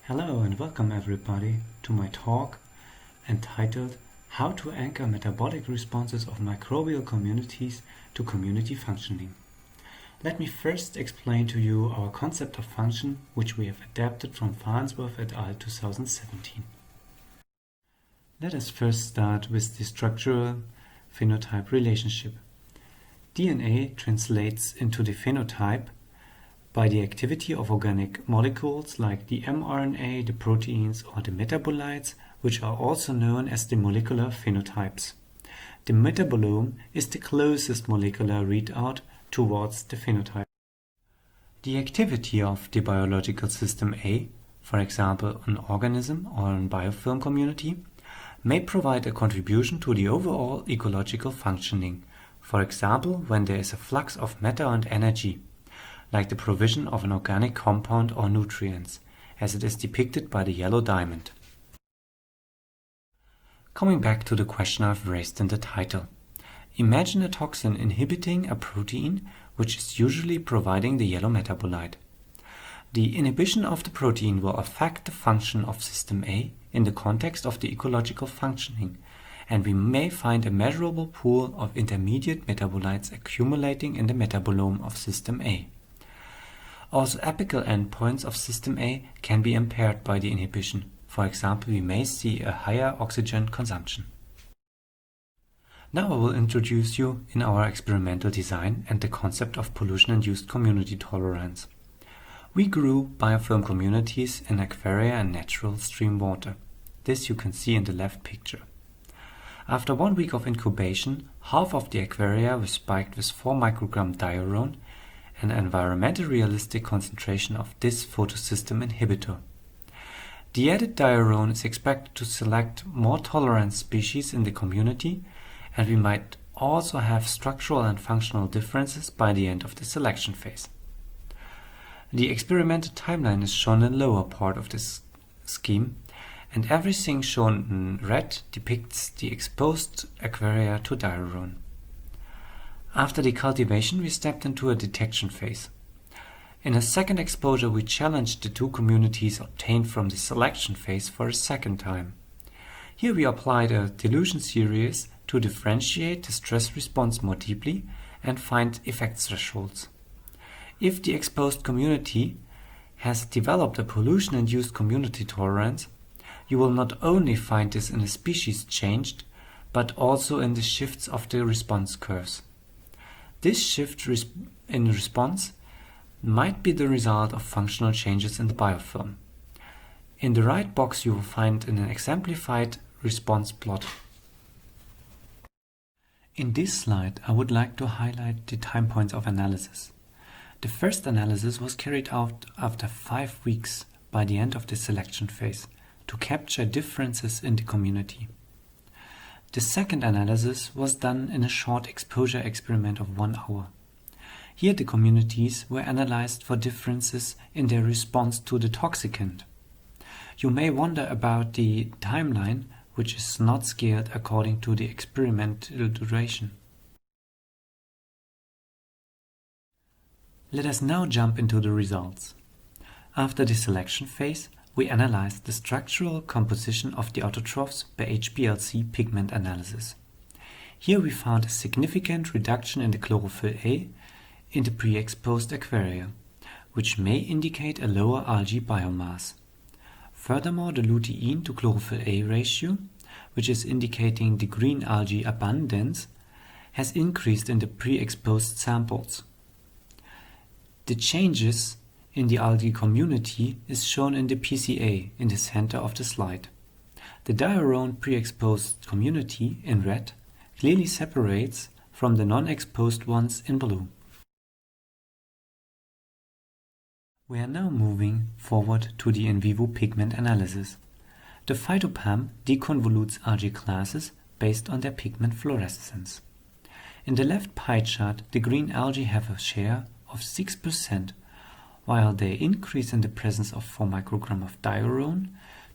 Hello and welcome everybody to my talk entitled How to Anchor Metabolic Responses of Microbial Communities to Community Functioning. Let me first explain to you our concept of function, which we have adapted from Farnsworth et al. 2017. Let us first start with the structural phenotype relationship. DNA translates into the phenotype by the activity of organic molecules like the mRNA, the proteins, or the metabolites, which are also known as the molecular phenotypes. The metabolome is the closest molecular readout towards the phenotype. The activity of the biological system A, for example an organism or a biofilm community, may provide a contribution to the overall ecological functioning, for example when there is a flux of matter and energy, like the provision of an organic compound or nutrients, as it is depicted by the yellow diamond. Coming back to the question I've raised in the title. Imagine a toxin inhibiting a protein which is usually providing the yellow metabolite. The inhibition of the protein will affect the function of system A in the context of the ecological functioning, and we may find a measurable pool of intermediate metabolites accumulating in the metabolome of system A. Also, apical endpoints of system A can be impaired by the inhibition. For example, we may see a higher oxygen consumption. Now I will introduce you in our experimental design and the concept of pollution-induced community tolerance. We grew biofilm communities in aquaria and natural stream water. This you can see in the left picture. After 1 week of incubation, half of the aquaria was spiked with 4 microgram diuron, an environmentally realistic concentration of this photosystem inhibitor. The added diuron is expected to select more tolerant species in the community, and we might also have structural and functional differences by the end of the selection phase. The experimental timeline is shown in the lower part of this scheme, and everything shown in red depicts the exposed aquaria to diuron. After the cultivation, we stepped into a detection phase. In a second exposure, we challenged the 2 communities obtained from the selection phase for a second time. Here we applied a dilution series to differentiate the stress response more deeply and find effect thresholds. If the exposed community has developed a pollution-induced community tolerance, you will not only find this in the species changed, but also in the shifts of the response curves. This shift in response might be the result of functional changes in the biofilm. In the right box you will find an exemplified response plot. In this slide I would like to highlight the time points of analysis. The first analysis was carried out after 5 weeks by the end of the selection phase to capture differences in the community. The second analysis was done in a short exposure experiment of 1 hour. Here the communities were analyzed for differences in their response to the toxicant. You may wonder about the timeline, which is not scaled according to the experimental duration. Let us now jump into the results. After the selection phase, we analyzed the structural composition of the autotrophs by HPLC pigment analysis. Here we found a significant reduction in the chlorophyll A in the pre-exposed aquaria, which may indicate a lower algae biomass. Furthermore, the lutein to chlorophyll A ratio, which is indicating the green algae abundance, has increased in the pre-exposed samples. The changes in the algae community is shown in the PCA in the center of the slide. The diuron pre-exposed community in red clearly separates from the non-exposed ones in blue. We are now moving forward to the in vivo pigment analysis. The phytopalm deconvolutes algae classes based on their pigment fluorescence. In the left pie chart, the green algae have a share of 6%, while they increase in the presence of 4 microgram of diuron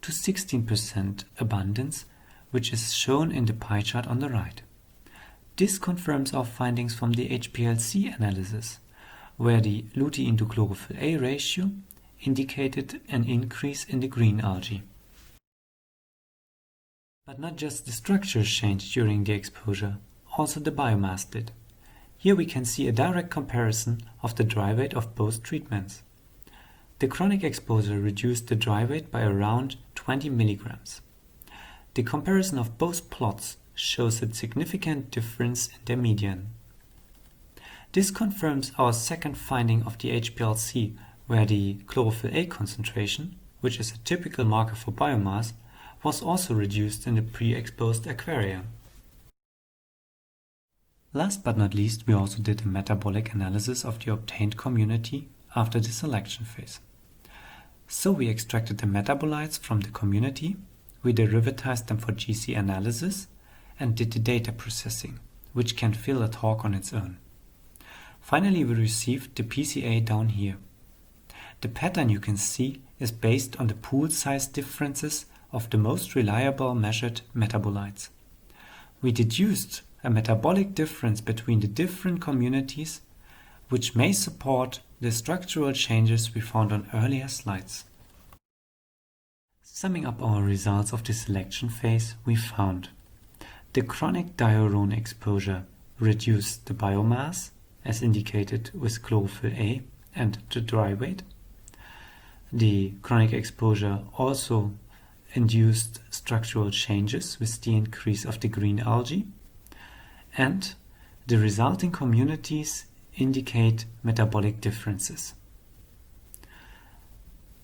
to 16% abundance, which is shown in the pie chart on the right. This confirms our findings from the HPLC analysis, where the lutein to chlorophyll A ratio indicated an increase in the green algae. But not just the structures changed during the exposure, also the biomass did. Here we can see a direct comparison of the dry weight of both treatments. The chronic exposure reduced the dry weight by around 20 milligrams. The comparison of both plots shows a significant difference in their median. This confirms our second finding of the HPLC, where the chlorophyll A concentration, which is a typical marker for biomass, was also reduced in the pre-exposed aquaria. Last but not least, we also did a metabolic analysis of the obtained community after the selection phase. So we extracted the metabolites from the community, we derivatized them for GC analysis, and did the data processing, which can fill a talk on its own. Finally, we received the PCA down here. The pattern you can see is based on the pool size differences of the most reliable measured metabolites. We deduced a metabolic difference between the different communities, which may support the structural changes we found on earlier slides. Summing up our results of the selection phase, we found the chronic diuron exposure reduced the biomass, as indicated with chlorophyll A and the dry weight. The chronic exposure also induced structural changes with the increase of the green algae, and the resulting communities indicate metabolic differences.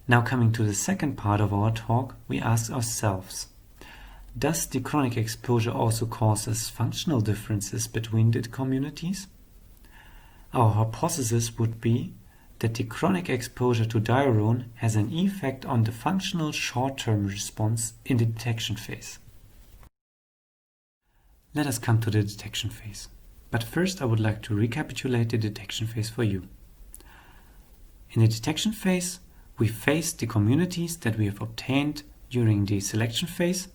Now coming to the second part of our talk, we ask ourselves, does the chronic exposure also cause functional differences between the communities? Our hypothesis would be that the chronic exposure to diuron has an effect on the functional short-term response in the detection phase. Let us come to the detection phase. But first I would like to recapitulate the detection phase for you. In the detection phase, we phased the communities that we have obtained during the selection phase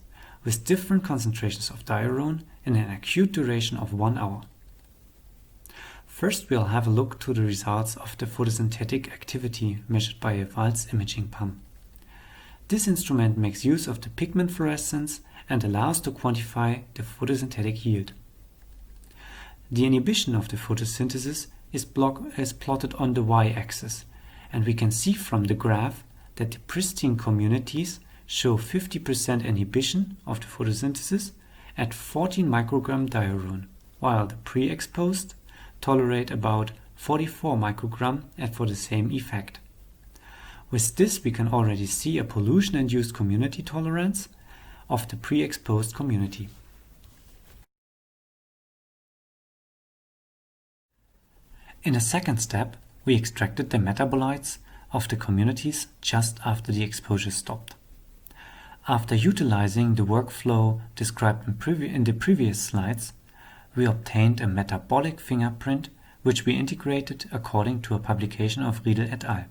with different concentrations of diuron in an acute duration of 1 hour. First, we'll have a look to the results of the photosynthetic activity measured by a Waltz imaging pump. This instrument makes use of the pigment fluorescence and allows to quantify the photosynthetic yield. The inhibition of the photosynthesis is plotted on the y-axis, and we can see from the graph that the pristine communities show 50% inhibition of the photosynthesis at 14 microgram diuron, while the pre-exposed tolerate about 44 microgram for the same effect. With this, we can already see a pollution-induced community tolerance of the pre-exposed community. In a second step, we extracted the metabolites of the communities just after the exposure stopped. After utilizing the workflow described in the previous slides, we obtained a metabolic fingerprint which we integrated according to a publication of Riedel et al.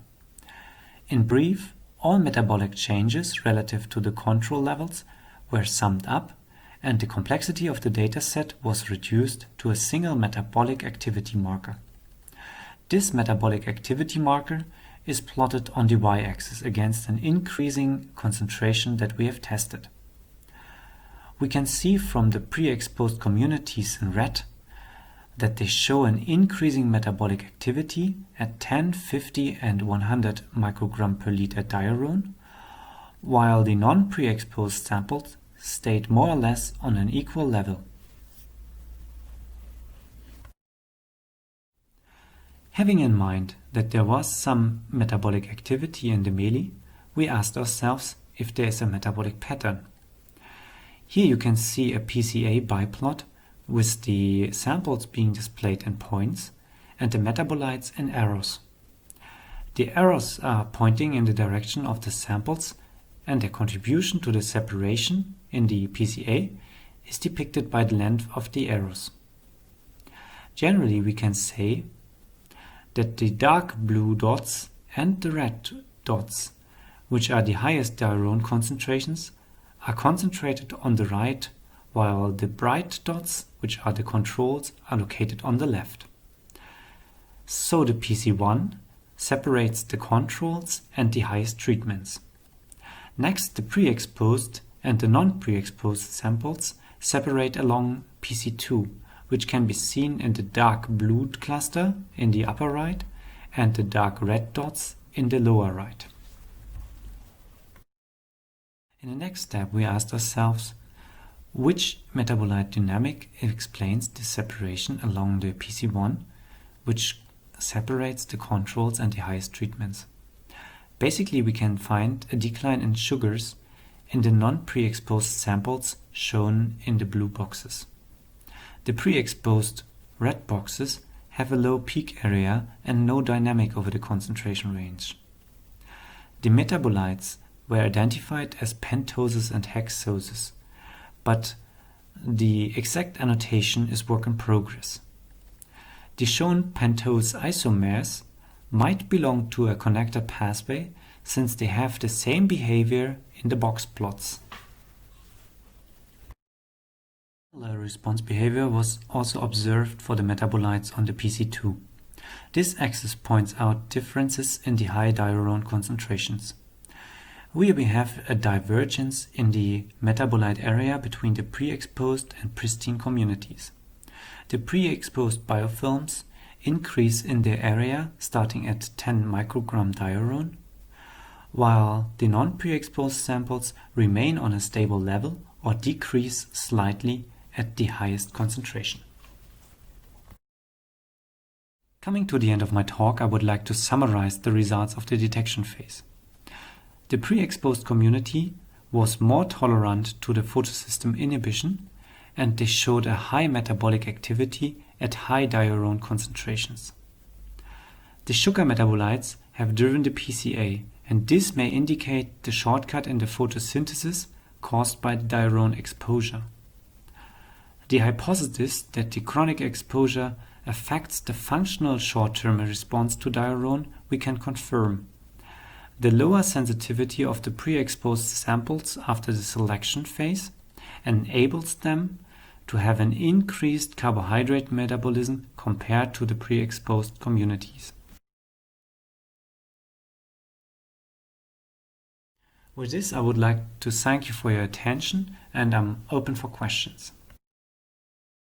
In brief, all metabolic changes relative to the control levels were summed up, and the complexity of the dataset was reduced to a single metabolic activity marker. This metabolic activity marker is plotted on the y-axis against an increasing concentration that we have tested. We can see from the pre-exposed communities in red that they show an increasing metabolic activity at 10, 50 and 100 microgram per liter diuron, while the non-pre-exposed samples stayed more or less on an equal level. Having in mind that there was some metabolic activity in the MELI, we asked ourselves if there is a metabolic pattern. Here you can see a PCA biplot with the samples being displayed in points and the metabolites in arrows. The arrows are pointing in the direction of the samples, and their contribution to the separation in the PCA is depicted by the length of the arrows. Generally, we can say that the dark blue dots and the red dots, which are the highest diuron concentrations, are concentrated on the right, while the bright dots, which are the controls, are located on the left. So the PC1 separates the controls and the highest treatments. Next, the pre-exposed and the non-pre-exposed samples separate along PC2, which can be seen in the dark blue cluster in the upper right and the dark red dots in the lower right. In the next step, we asked ourselves, which metabolite dynamic explains the separation along the PC1, which separates the controls and the highest treatments? Basically, we can find a decline in sugars in the non-pre-exposed samples shown in the blue boxes. The pre-exposed red boxes have a low peak area and no dynamic over the concentration range. The metabolites were identified as pentoses and hexoses, but the exact annotation is work in progress. The shown pentose isomers might belong to a connector pathway since they have the same behavior in the box plots. Similar response behavior was also observed for the metabolites on the PC2. This axis points out differences in the high diuron concentrations. We have a divergence in the metabolite area between the pre-exposed and pristine communities. The pre-exposed biofilms increase in their area starting at 10 microgram diuron, while the non-pre-exposed samples remain on a stable level or decrease slightly at the highest concentration. Coming to the end of my talk, I would like to summarize the results of the detection phase. The pre-exposed community was more tolerant to the photosystem inhibition, and they showed a high metabolic activity at high diuron concentrations. The sugar metabolites have driven the PCA, and this may indicate the shortcut in the photosynthesis caused by the diuron exposure. The hypothesis that the chronic exposure affects the functional short-term response to diuron we can confirm. The lower sensitivity of the pre-exposed samples after the selection phase enables them to have an increased carbohydrate metabolism compared to the pre-exposed communities. With this, I would like to thank you for your attention, and I'm open for questions.